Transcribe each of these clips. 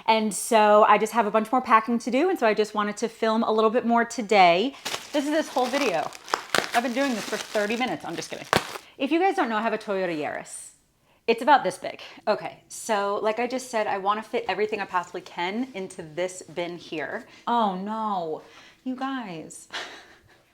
And so I just have a bunch more packing to do. And so I just wanted to film a little bit more today. This is this whole video. I've been doing this for 30 minutes. I'm just kidding. If you guys don't know, I have a Toyota Yaris. It's about this big. Okay, so like I just said, I want to fit everything I possibly can into this bin here. Oh no, you guys.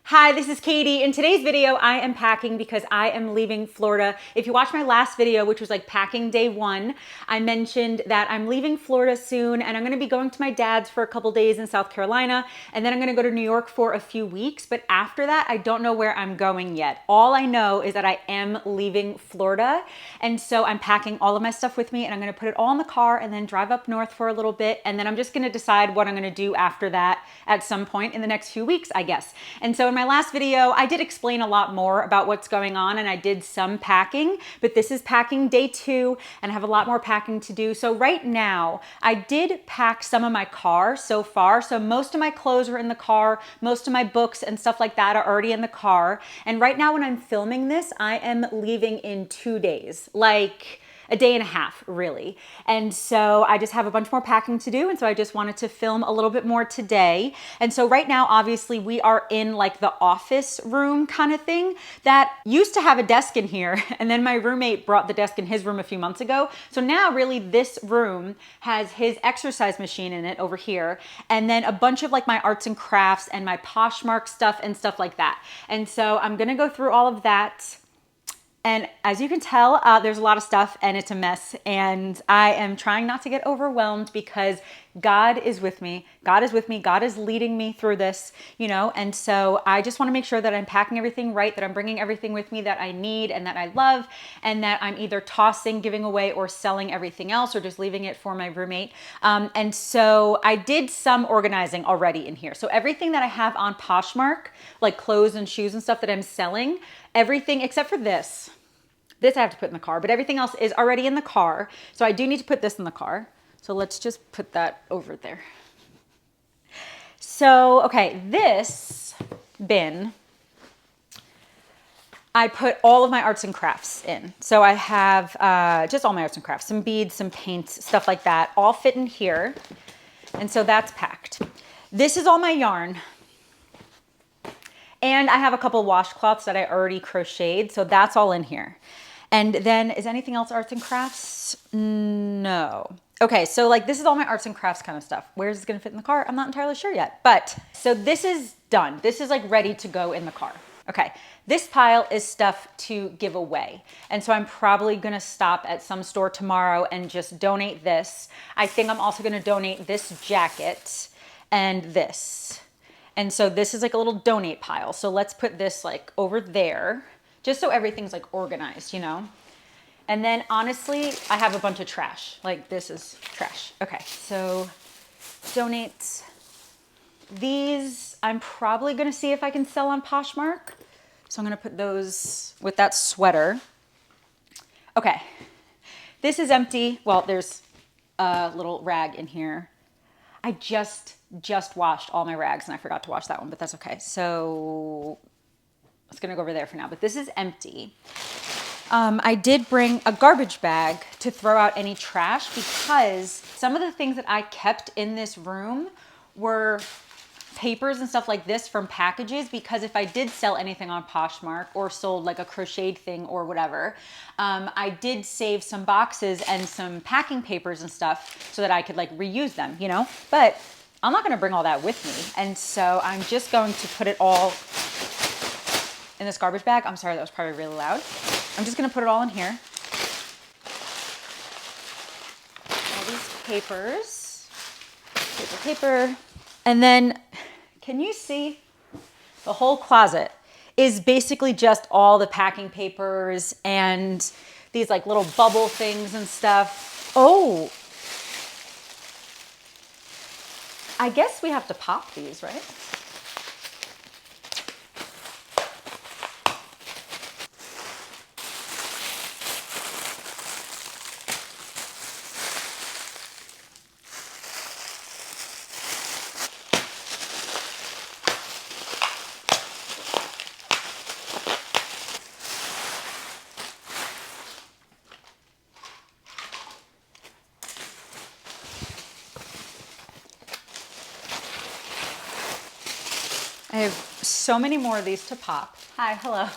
Hi, this is Katie. In today's video, I am packing because I am leaving Florida. If you watched my last video, which was like packing day 1, I mentioned that I'm leaving Florida soon and I'm gonna be going to my dad's for a couple days in South Carolina, and then I'm gonna go to New York for a few weeks. But after that, I don't know where I'm going yet. All I know is that I am leaving Florida. And so I'm packing all of my stuff with me and I'm gonna put it all in the car and then drive up north for a little bit. And then I'm just gonna decide what I'm gonna do after that at some point in the next few weeks, I guess. And so in my last video, I did explain a lot more about what's going on and I did some packing, but this is packing day 2 and I have a lot more packing to do. So right now, I did pack some of my car so far. So most of my clothes are in the car, most of my books and stuff like that are already in the car. And right now when I'm filming this, I am leaving in 2 days, like a day and a half, really. And so I just have a bunch more packing to do. And so I just wanted to film a little bit more today. And so right now, obviously, we are in like the office room kind of thing that used to have a desk in here. And then my roommate brought the desk in his room a few months ago. So now really this room has his exercise machine in it over here. And then a bunch of like my arts and crafts and my Poshmark stuff and stuff like that. And so I'm gonna go through all of that. And as you can tell, there's a lot of stuff and it's a mess. And I am trying not to get overwhelmed because God is with me. God is with me. God is leading me through this, you know? And so I just want to make sure that I'm packing everything right, that I'm bringing everything with me that I need and that I love, and that I'm either tossing, giving away, or selling everything else, or just leaving it for my roommate. And so I did some organizing already in here. So everything that I have on Poshmark, like clothes and shoes and stuff that I'm selling, everything except for this. This I have to put in the car, but everything else is already in the car. So I do need to put this in the car. So let's just put that over there. So, okay, this bin, I put all of my arts and crafts in. So I have just all my arts and crafts, some beads, some paints, stuff like that, all fit in here. And so that's packed. This is all my yarn. And I have a couple washcloths that I already crocheted, so that's all in here. And then is anything else arts and crafts? No. Okay, so like this is all my arts and crafts kind of stuff. Where is it gonna fit in the car? I'm not entirely sure yet. But so this is done. This is like ready to go in the car. Okay, this pile is stuff to give away. And so I'm probably gonna stop at some store tomorrow and just donate this. I think I'm also gonna donate this jacket and this. And so this is like a little donate pile. So let's put this like over there, just so everything's like organized, you know? And then honestly, I have a bunch of trash. Like this is trash. Okay, so donate these. I'm probably gonna see if I can sell on Poshmark. So I'm gonna put those with that sweater. Okay, this is empty. Well, there's a little rag in here. I just washed all my rags and I forgot to wash that one, but that's okay. So it's gonna go over there for now, but this is empty. I did bring a garbage bag to throw out any trash because some of the things that I kept in this room were papers and stuff like this from packages, because if I did sell anything on Poshmark or sold like a crocheted thing or whatever, I did save some boxes and some packing papers and stuff so that I could like reuse them, you know? But I'm not gonna bring all that with me. And so I'm just going to put it all in this garbage bag. I'm sorry, that was probably really loud. I'm just gonna put it all in here. All these papers, paper. And then, can you see the whole closet is basically just all the packing papers and these like little bubble things and stuff. Oh, I guess we have to pop these, right? I have so many more of these to pop. Hi, hello.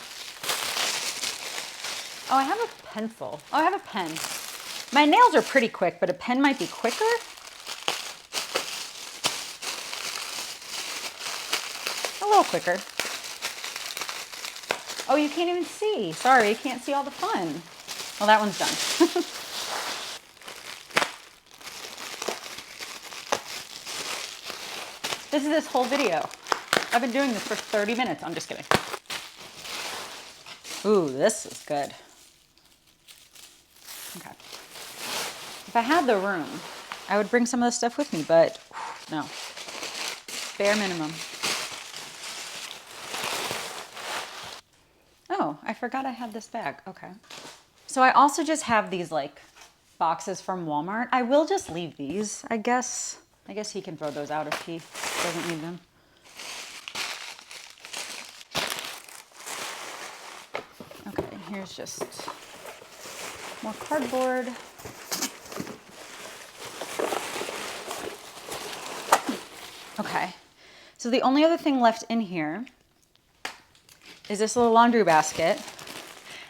Oh, I have a pencil. Oh, I have a pen. My nails are pretty quick, but a pen might be quicker. A little quicker. Oh, you can't even see. Sorry, you can't see all the fun. Well, that one's done. This is this whole video. I've been doing this for 30 minutes. I'm just kidding. Ooh, this is good. Okay. If I had the room, I would bring some of this stuff with me, but no. Bare minimum. Oh, I forgot I had this bag. Okay. So I also just have these like boxes from Walmart. I will just leave these, I guess. I guess he can throw those out if he doesn't need them. Okay, here's just more cardboard. Okay, so the only other thing left in here is this little laundry basket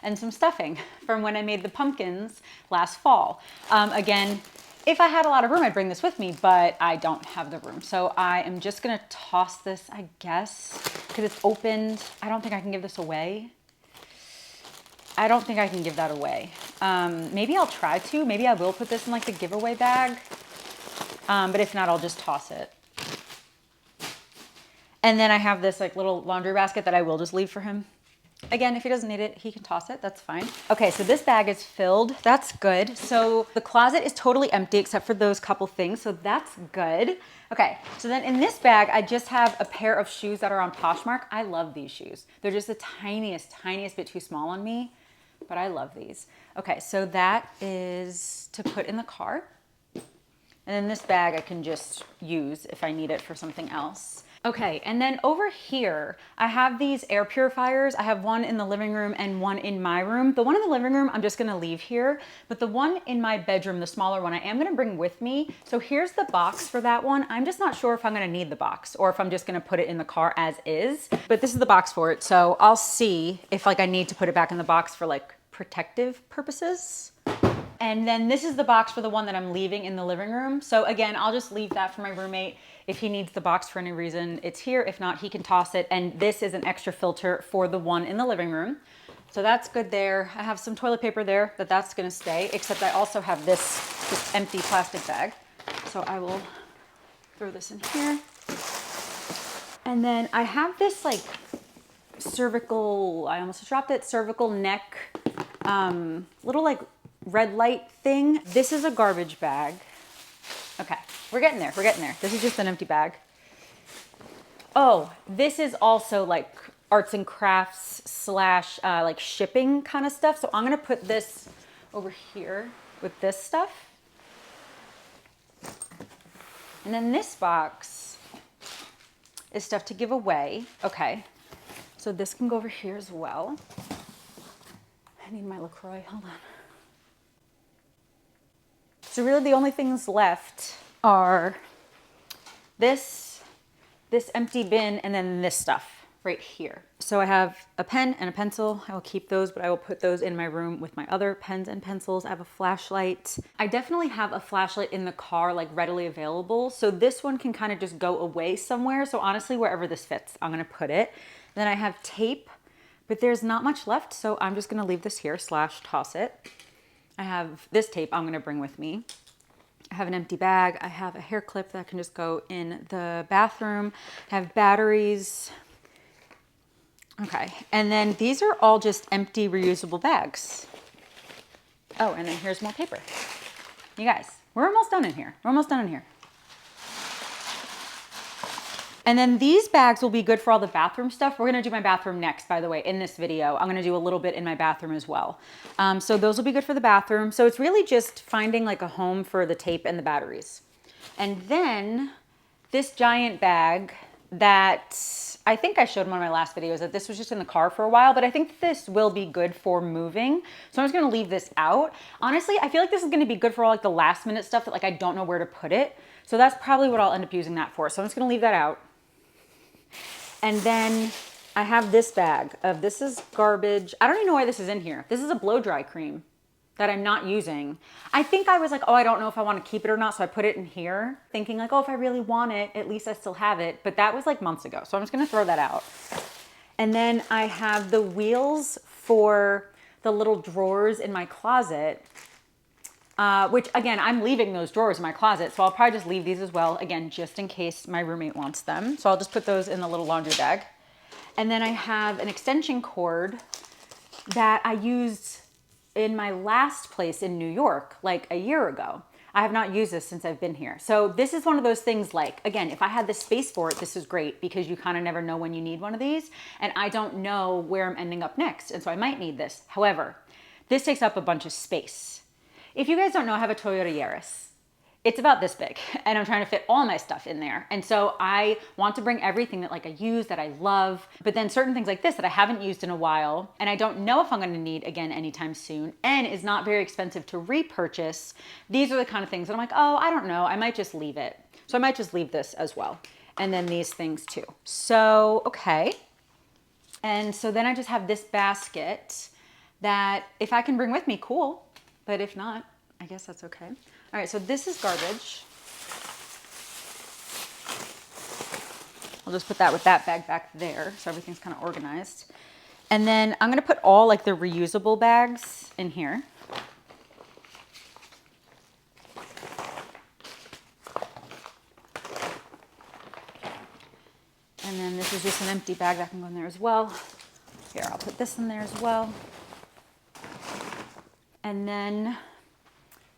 and some stuffing from when I made the pumpkins last fall. Again, if I had a lot of room, I'd bring this with me, but I don't have the room. So I am just gonna toss this, I guess, because it's opened. I don't think I can give this away. I don't think I can give that away. Maybe I'll try to. Maybe I will put this in like the giveaway bag. But if not, I'll just toss it. And then I have this like little laundry basket that I will just leave for him. Again, if he doesn't need it, he can toss it. That's fine. Okay, so this bag is filled. That's good. So the closet is totally empty except for those couple things. So that's good. Okay, so then in this bag, I just have a pair of shoes that are on Poshmark. I love these shoes. They're just the tiniest bit too small on me, but I love these. Okay, so that is to put in the car. And then this bag I can just use if I need it for something else. Okay, and then over here, I have these air purifiers. I have one in the living room and one in my room. The one in the living room, I'm just gonna leave here, but the one in my bedroom, the smaller one, I am gonna bring with me. So here's the box for that one. I'm just not sure if I'm gonna need the box or if I'm just gonna put it in the car as is, but this is the box for it. So I'll see if like I need to put it back in the box for like protective purposes. And then this is the box for the one that I'm leaving in the living room. So again, I'll just leave that for my roommate. If he needs the box for any reason, it's here. If not, he can toss it. And this is an extra filter for the one in the living room. So that's good there. I have some toilet paper there, but that's gonna stay, except I also have this empty plastic bag. So I will throw this in here. And then I have this like cervical, I almost dropped it, cervical neck, little like red light thing. This is a garbage bag. Okay, we're getting there, we're getting there. This is just an empty bag. Oh, this is also like arts and crafts slash like shipping kind of stuff. So I'm gonna put this over here with this stuff. And then this box is stuff to give away. Okay, so this can go over here as well. I need my LaCroix, hold on. So really the only things left are this empty bin, and then this stuff right here. So I have a pen and a pencil. I will keep those, but I will put those in my room with my other pens and pencils. I have a flashlight. I definitely have a flashlight in the car, like readily available. So this one can kind of just go away somewhere. So honestly, wherever this fits, I'm gonna put it. Then I have tape, but there's not much left. So I'm just gonna leave this here / toss it. I have this tape I'm gonna bring with me. I have an empty bag. I have a hair clip that can just go in the bathroom. I have batteries. Okay, and then these are all just empty reusable bags. Oh, and then here's more paper. You guys, we're almost done in here. We're almost done in here. And then these bags will be good for all the bathroom stuff. We're gonna do my bathroom next, by the way, in this video. I'm gonna do a little bit in my bathroom as well. So those will be good for the bathroom. So it's really just finding like a home for the tape and the batteries. And then this giant bag that I think I showed in one of my last videos that this was just in the car for a while, but I think this will be good for moving. So I'm just gonna leave this out. Honestly, I feel like this is gonna be good for all like the last minute stuff that like I don't know where to put it. So that's probably what I'll end up using that for. So I'm just gonna leave that out. And then I have this bag of, this is garbage. I don't even know why this is in here. This is a blow dry cream that I'm not using. I think I was like, oh, I don't know if I want to keep it or not. So I put it in here thinking like, oh, if I really want it, at least I still have it. But that was like months ago. So I'm just going to throw that out. And then I have the wheels for the little drawers in my closet, which again, I'm leaving those drawers in my closet. So I'll probably just leave these as well. Again, just in case my roommate wants them. So I'll just put those in the little laundry bag. And then I have an extension cord that I used in my last place in New York, like a year ago. I have not used this since I've been here. So this is one of those things like, again, if I had the space for it, this is great because you kind of never know when you need one of these. And I don't know where I'm ending up next. And so I might need this. However, this takes up a bunch of space. If you guys don't know, I have a Toyota Yaris. It's about this big and I'm trying to fit all my stuff in there. And so I want to bring everything that like I use, that I love, but then certain things like this that I haven't used in a while and I don't know if I'm going to need again anytime soon and is not very expensive to repurchase. These are the kind of things that I'm like, oh, I don't know. I might just leave it. So I might just leave this as well. And then these things too. So, okay. And so then I just have this basket that if I can bring with me, cool. But if not, I guess that's okay. All right, so this is garbage. I'll just put that with that bag back there so everything's kind of organized. And then I'm gonna put all like the reusable bags in here. And then this is just an empty bag that can go in there as well. Here, I'll put this in there as well. And then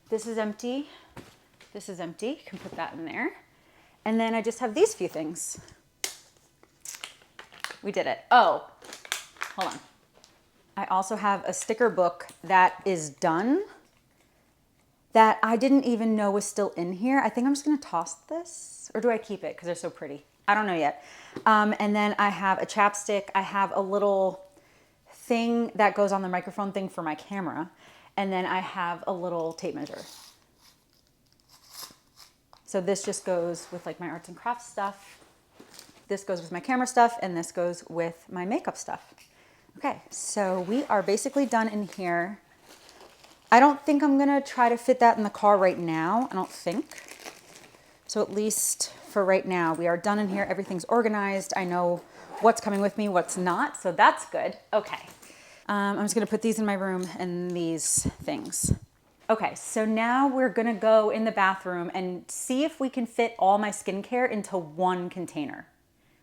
this is empty. This is empty. You can put that in there. And then I just have these few things. We did it. Oh, hold on. I also have a sticker book that is done that I didn't even know was still in here. I think I'm just gonna toss this, or do I keep it because they're so pretty? I don't know yet. And then I have a chapstick. I have a little thing that goes on the microphone thing for my camera. And then I have a little tape measure. So this just goes with like my arts and crafts stuff. This goes with my camera stuff, and this goes with my makeup stuff. Okay, so we are basically done in here. I don't think I'm gonna try to fit that in the car right now, I don't think. So at least for right now, we are done in here. Everything's organized. I know what's coming with me, what's not, so that's good. Okay. I'm just gonna put these in my room and these things. Okay, so now we're gonna go in the bathroom and see if we can fit all my skincare into one container,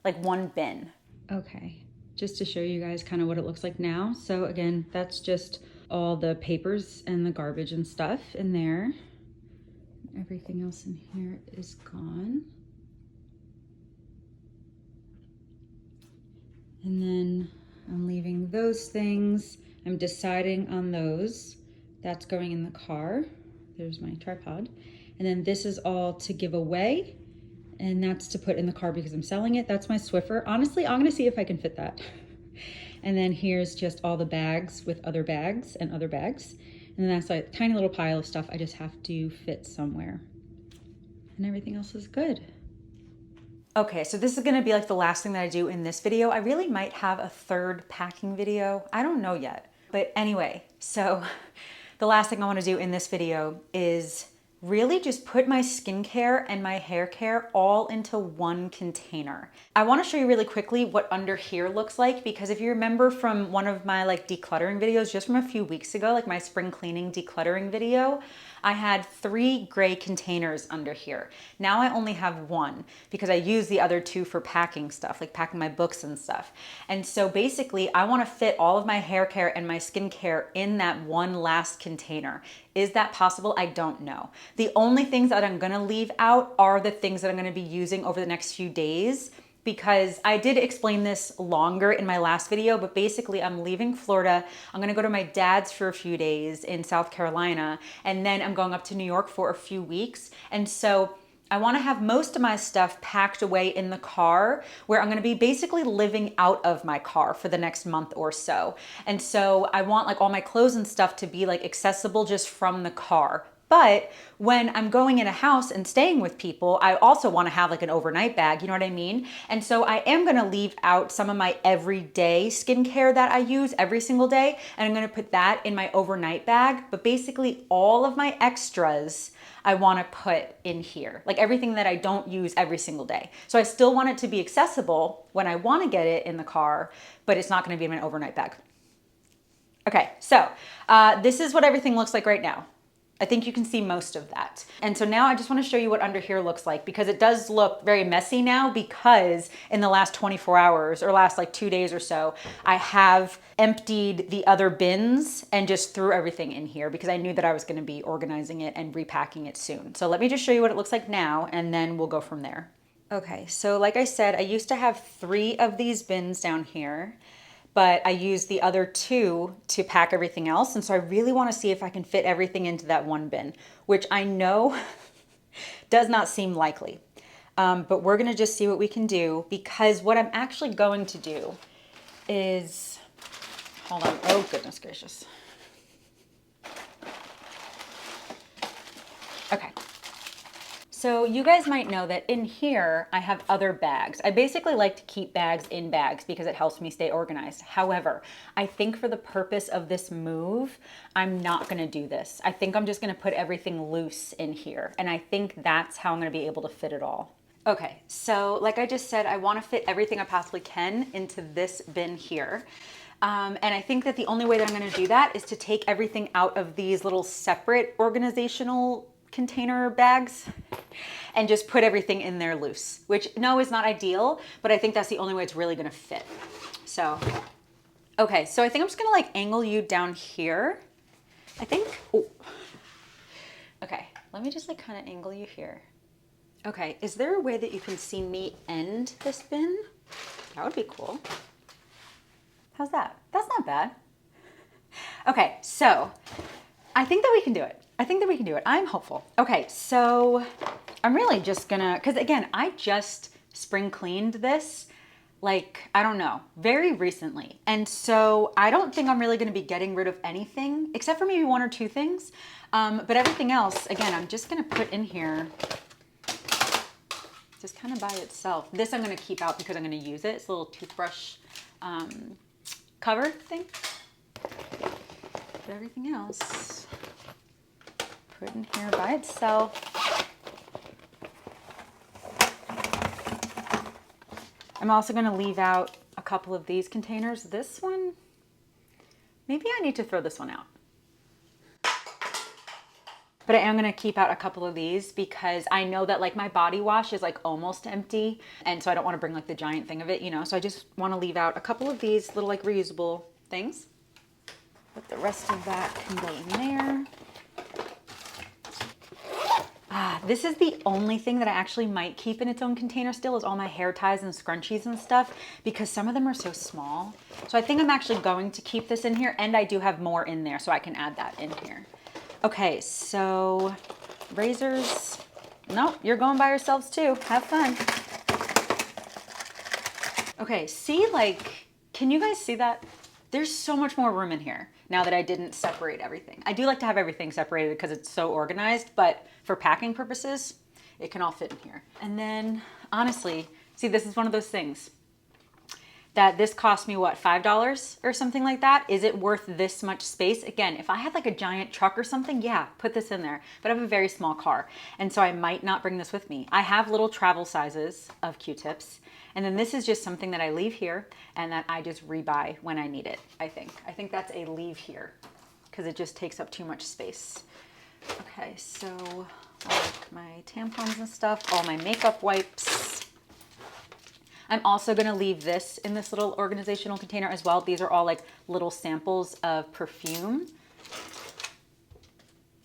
like one bin. Okay, just to show you guys kind of what it looks like now. So again, that's just all the papers and the garbage and stuff in there. Everything else in here is gone. And then I'm leaving those things. I'm deciding on those. That's going in the car. There's my tripod. And then this is all to give away. And that's to put in the car because I'm selling it. That's my Swiffer. Honestly, I'm gonna see if I can fit that. And then here's just all the bags with other bags and other bags. And then that's like a tiny little pile of stuff I just have to fit somewhere. And everything else is good. Okay, so this is gonna be like the last thing that I do in this video. I really might have a third packing video. I don't know yet. But anyway, so the last thing I wanna do in this video is really just put my skincare and my hair care all into one container. I wanna show you really quickly what under here looks like, because if you remember from one of my like decluttering videos just from a few weeks ago, like my spring cleaning decluttering video, I had 3 gray containers under here. Now I only have 1 because I use the other 2 for packing stuff, like packing my books and stuff. And so basically I wanna fit all of my hair care and my skincare in that one last container. Is that possible? I don't know. The only things that I'm gonna leave out are the things that I'm gonna be using over the next few days, because I did explain this longer in my last video, but basically I'm leaving Florida. I'm gonna go to my dad's for a few days in South Carolina, and then I'm going up to New York for a few weeks. And so I wanna have most of my stuff packed away in the car, where I'm gonna be basically living out of my car for the next month or so. And so I want like all my clothes and stuff to be like accessible just from the car. But when I'm going in a house and staying with people, I also want to have like an overnight bag, you know what I mean? And so I am going to leave out some of my everyday skincare that I use every single day, and I'm going to put that in my overnight bag. But basically all of my extras I want to put in here, like everything that I don't use every single day. So I still want it to be accessible when I want to get it in the car, but it's not going to be in my overnight bag. Okay, so this is what everything looks like right now. I think you can see most of that. And so now I just want to show you what under here looks like, because it does look very messy now, because in the last 24 hours or last like 2 days or so, I have emptied the other bins and just threw everything in here because I knew that I was going to be organizing it and repacking it soon. So let me just show you what it looks like now, and then we'll go from there. Okay, so like I said, I used to have 3 of these bins down here, but I use the other 2 to pack everything else. And so I really want to see if I can fit everything into that one bin, which I know does not seem likely. But we're going to just see what we can do, because what I'm actually going to do is, hold on. Oh, goodness gracious. Okay. So you guys might know that in here, I have other bags. I basically like to keep bags in bags because it helps me stay organized. However, I think for the purpose of this move, I'm not gonna do this. I think I'm just gonna put everything loose in here. And I think that's how I'm gonna be able to fit it all. Okay, so like I just said, I wanna fit everything I possibly can into this bin here. And I think that the only way that I'm gonna do that is to take everything out of these little separate organizational container bags and just put everything in there loose, which no is not ideal, but I think that's the only way it's really gonna fit. So, okay, so I think I'm just gonna like angle you down here. I think, oh, okay, let me just like kind of angle you here. Okay, is there a way that you can see me end this bin? That would be cool. How's that? That's not bad. Okay, so I think that we can do it. I think that we can do it. I'm hopeful. Okay, so I'm really just gonna, because again, I just spring cleaned this, like, I don't know, very recently. And so I don't think I'm really gonna be getting rid of anything, except for maybe 1 or 2 things. But everything else, again, I'm just gonna put in here just kind of by itself. This I'm gonna keep out because I'm gonna use it. It's a little toothbrush cover thing. But everything else, put in here by itself. I'm also going to leave out a couple of these containers. This one, maybe I need to throw this one out. But I am going to keep out a couple of these because I know that like my body wash is like almost empty. And so I don't want to bring like the giant thing of it, you know, so I just want to leave out a couple of these little like reusable things. But the rest of that can go in there. This is the only thing that I actually might keep in its own container still, is all my hair ties and scrunchies and stuff, because some of them are so small. So I think I'm actually going to keep this in here, and I do have more in there, so I can add that in here. Okay, so razors. Nope, you're going by yourselves too. Have fun. Okay, see, like, can you guys see that? There's so much more room in here now that I didn't separate everything. I do like to have everything separated because it's so organized, but for packing purposes, it can all fit in here. And then honestly, see, this is one of those things that this cost me what, $5 or something like that. Is it worth this much space? Again, if I had like a giant truck or something, yeah, put this in there, but I have a very small car. And so I might not bring this with me. I have little travel sizes of Q-tips. And then this is just something that I leave here and that I just rebuy when I need it, I think. I think that's a leave here because it just takes up too much space. Okay, so like my tampons and stuff, all my makeup wipes. I'm also gonna leave this in this little organizational container as well. These are all like little samples of perfume.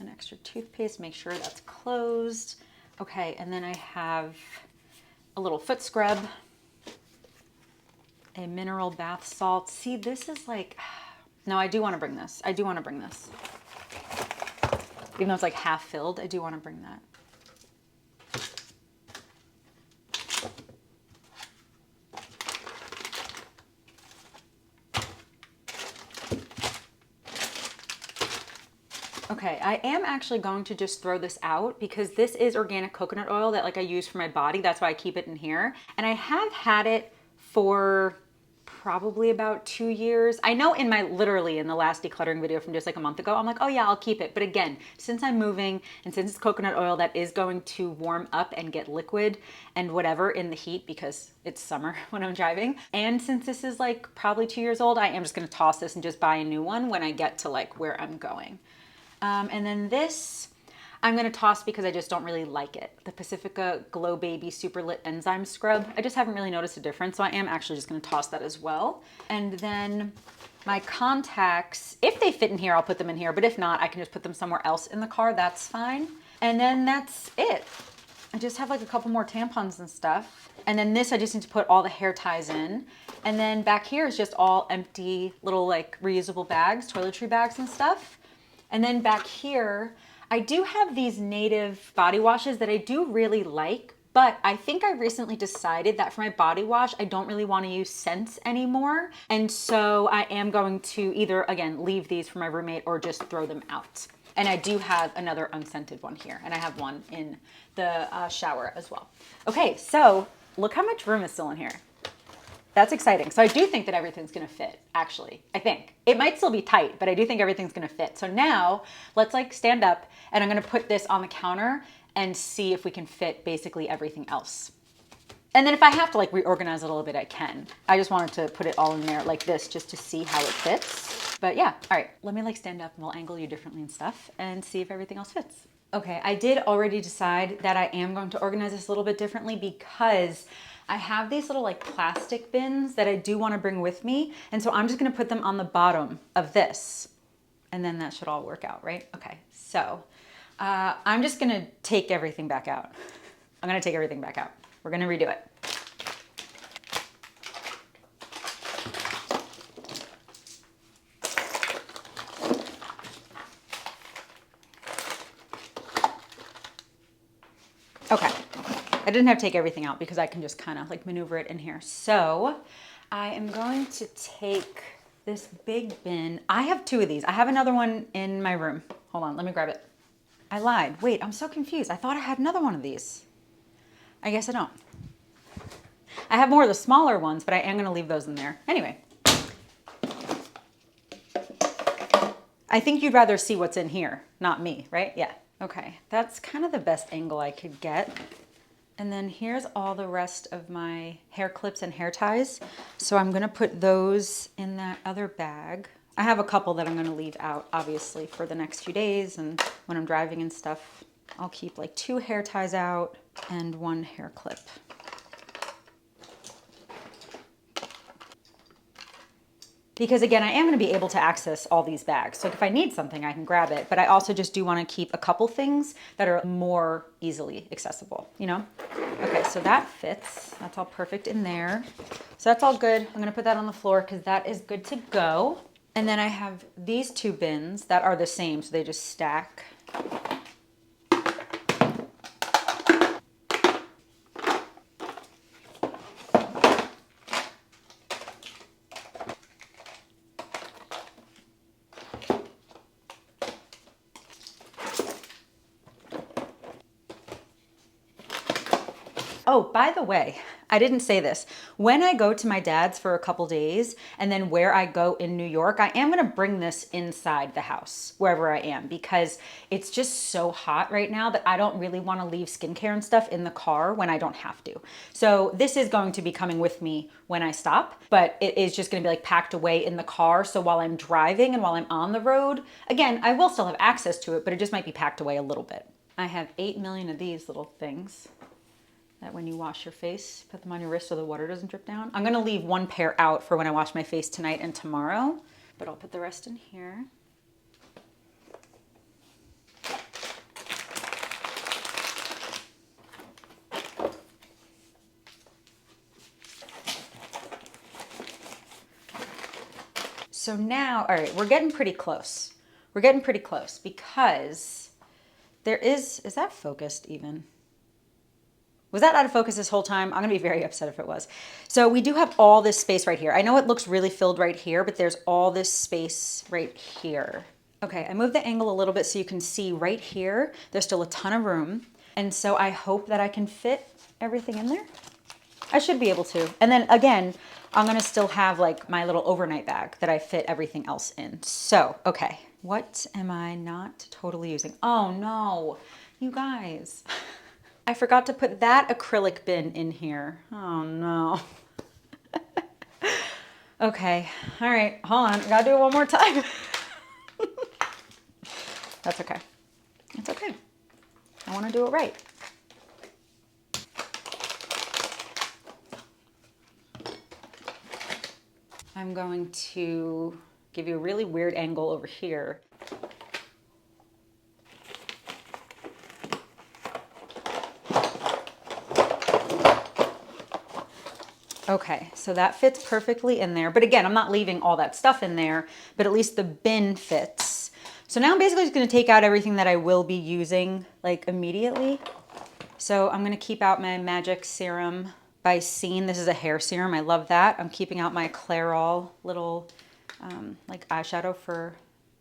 An extra toothpaste, make sure that's closed. Okay, and then I have a little foot scrub, a mineral bath salt. See, this is like, no, I do wanna bring this. I do wanna bring this. Even though it's like half filled, I do wanna bring that. Okay, I am actually going to just throw this out because this is organic coconut oil that like I use for my body. That's why I keep it in here. And I have had it for probably about 2 years. I know literally in the last decluttering video from just like a month ago, I'm like, oh yeah, I'll keep it. But again, since I'm moving and since it's coconut oil that is going to warm up and get liquid and whatever in the heat because it's summer when I'm driving. And since this is like probably 2 years old, I am just gonna toss this and just buy a new one when I get to like where I'm going. And then this, I'm gonna toss because I just don't really like it. The Pacifica Glow Baby Super Lit Enzyme Scrub. I just haven't really noticed a difference, so I am actually just gonna toss that as well. And then my contacts, if they fit in here, I'll put them in here, but if not, I can just put them somewhere else in the car, that's fine. And then that's it. I just have like a couple more tampons and stuff. And then this, I just need to put all the hair ties in. And then back here is just all empty little like reusable bags, toiletry bags and stuff. And then back here, I do have these native body washes that I do really like, but I think I recently decided that for my body wash, I don't really want to use scents anymore. And so I am going to either, again, leave these for my roommate or just throw them out. And I do have another unscented one here, and I have one in the shower as well. Okay, so look how much room is still in here. That's exciting. So I do think that everything's gonna fit, actually. I think. It might still be tight, but I do think everything's gonna fit. So now, let's like stand up and I'm gonna put this on the counter and see if we can fit basically everything else. And then if I have to like reorganize it a little bit, I can. I just wanted to put it all in there like this just to see how it fits. But yeah, all right, let me like stand up and we'll angle you differently and stuff and see if everything else fits. Okay, I did already decide that I am going to organize this a little bit differently because I have these little like plastic bins that I do want to bring with me. And so I'm just going to put them on the bottom of this. And then that should all work out, right? Okay, so I'm just going to take everything back out. I'm going to take everything back out. We're going to redo it. Okay, I didn't have to take everything out because I can just kind of like maneuver it in here. So I am going to take this big bin. I have 2 of these. I have another one in my room. Hold on, let me grab it. I lied. Wait, I'm so confused. I thought I had another one of these. I guess I don't. I have more of the smaller ones, but I am gonna leave those in there. Anyway. I think you'd rather see what's in here, not me, right? Yeah. Okay, that's kind of the best angle I could get. And then here's all the rest of my hair clips and hair ties. So I'm gonna put those in that other bag. I have a couple that I'm gonna leave out, obviously, for the next few days and when I'm driving and stuff. I'll keep like 2 hair ties out and 1 hair clip. Because again, I am gonna be able to access all these bags. So if I need something, I can grab it. But I also just do wanna keep a couple things that are more easily accessible, you know? Okay, so that fits. That's all perfect in there. So that's all good. I'm gonna put that on the floor because that is good to go. And then I have these 2 bins that are the same, so they just stack. Oh, by the way, I didn't say this. When I go to my dad's for a couple days and then where I go in New York, I am gonna bring this inside the house, wherever I am, because it's just so hot right now that I don't really wanna leave skincare and stuff in the car when I don't have to. So this is going to be coming with me when I stop, but it is just gonna be like packed away in the car. So while I'm driving and while I'm on the road, again, I will still have access to it, but it just might be packed away a little bit. I have 8 million of these little things that when you wash your face, put them on your wrist so the water doesn't drip down. I'm gonna leave 1 pair out for when I wash my face tonight and tomorrow, but I'll put the rest in here. So now, all right, we're getting pretty close. We're getting pretty close because there is that focused even? Was that out of focus this whole time? I'm gonna be very upset if it was. So we do have all this space right here. I know it looks really filled right here, but there's all this space right here. Okay, I moved the angle a little bit so you can see right here, there's still a ton of room. And so I hope that I can fit everything in there. I should be able to. And then again, I'm gonna still have like my little overnight bag that I fit everything else in. So, okay, what am I not totally using? Oh no, you guys. I forgot to put that acrylic bin in here. Oh no. Okay, all right, hold on, I gotta do it one more time. That's okay. It's okay. I want to do it right. I'm going to give you a really weird angle over here. Okay, so that fits perfectly in there. But again, I'm not leaving all that stuff in there, but at least the bin fits. So now I'm basically just gonna take out everything that I will be using like immediately. So I'm gonna keep out my Magic Serum by Scene. This is a hair serum, I love that. I'm keeping out my Clairol little like eyeshadow for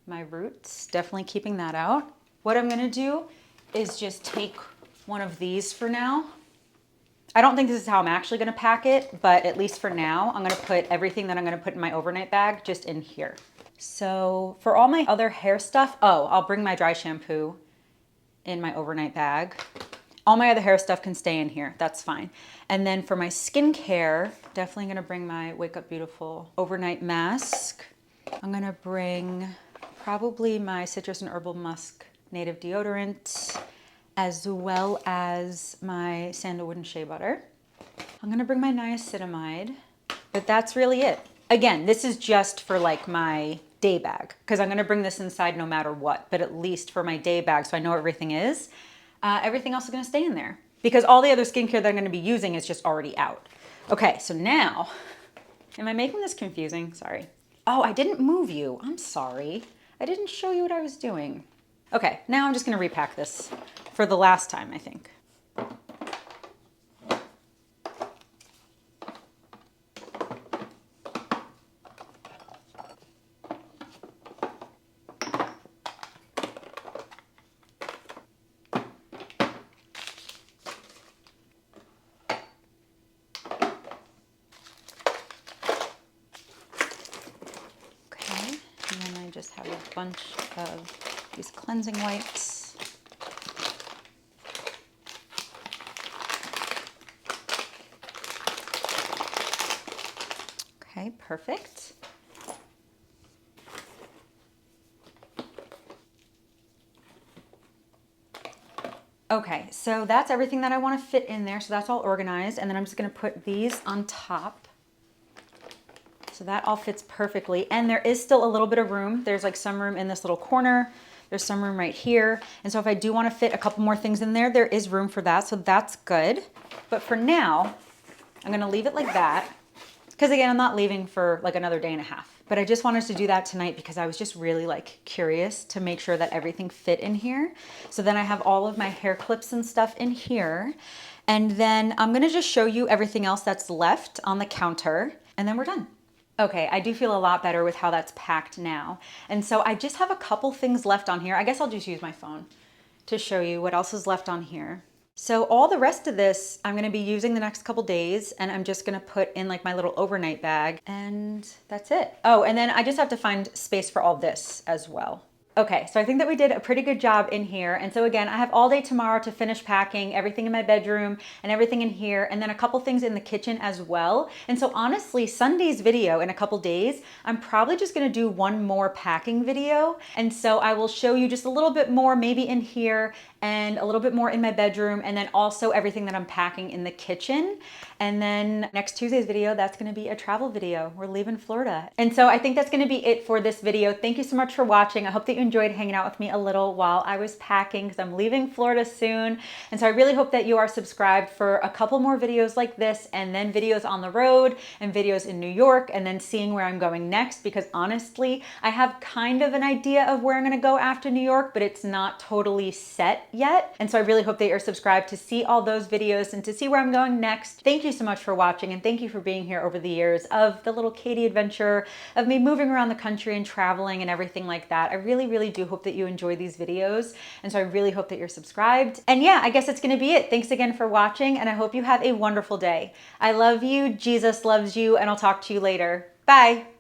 my roots. Definitely keeping that out. What I'm gonna do is just take one of these for now. I don't think this is how I'm actually gonna pack it, but at least for now, I'm gonna put everything that I'm gonna put in my overnight bag just in here. So for all my other hair stuff, oh, I'll bring my dry shampoo in my overnight bag. All my other hair stuff can stay in here, that's fine. And then for my skincare, definitely gonna bring my Wake Up Beautiful overnight mask. I'm gonna bring probably my Citrus and Herbal Musk native deodorant, as well as my sandalwood and shea butter. I'm gonna bring my niacinamide, but that's really it. Again, this is just for like my day bag, because I'm gonna bring this inside no matter what, but at least for my day bag, so I know where everything is. Everything else is gonna stay in there, because all the other skincare that I'm gonna be using is just already out. Okay, so now, am I making this confusing? Sorry. Oh, I didn't move you, I'm sorry. I didn't show you what I was doing. Okay, now I'm just gonna repack this for the last time, I think. Okay, and then I just have a bunch of these cleansing wipes. Okay, perfect. Okay, so that's everything that I want to fit in there. So that's all organized. And then I'm just going to put these on top. So that all fits perfectly. And there is still a little bit of room. There's like some room in this little corner. There's some room right here. And so if I do want to fit a couple more things in there, there is room for that. So that's good. But for now, I'm going to leave it like that. Because again, I'm not leaving for like another day and a half. But I just wanted to do that tonight because I was just really like curious to make sure that everything fit in here. So then I have all of my hair clips and stuff in here. And then I'm gonna just show you everything else that's left on the counter and then we're done. Okay, I do feel a lot better with how that's packed now. And so I just have a couple things left on here. I guess I'll just use my phone to show you what else is left on here. So all the rest of this I'm gonna be using the next couple days and I'm just gonna put in like my little overnight bag and that's it. Oh, and then I just have to find space for all this as well. Okay, so I think that we did a pretty good job in here. And so again, I have all day tomorrow to finish packing everything in my bedroom and everything in here, and then a couple things in the kitchen as well. And so honestly, Sunday's video in a couple days, I'm probably just gonna do one more packing video. And so I will show you just a little bit more maybe in here and a little bit more in my bedroom, and then also everything that I'm packing in the kitchen. And then next Tuesday's video, that's gonna be a travel video. We're leaving Florida. And so I think that's gonna be it for this video. Thank you so much for watching. I hope that you enjoyed hanging out with me a little while I was packing because I'm leaving Florida soon. And so I really hope that you are subscribed for a couple more videos like this, and then videos on the road and videos in New York, and then seeing where I'm going next, because honestly, I have kind of an idea of where I'm gonna go after New York, but it's not totally set yet. And so I really hope that you're subscribed to see all those videos and to see where I'm going next. Thank you so much for watching, and thank you for being here over the years of the little Katie adventure, of me moving around the country and traveling and everything like that. I really, really do hope that you enjoy these videos. And so I really hope that you're subscribed. And yeah, I guess that's gonna be it. Thanks again for watching, and I hope you have a wonderful day. I love you, Jesus loves you, and I'll talk to you later. Bye.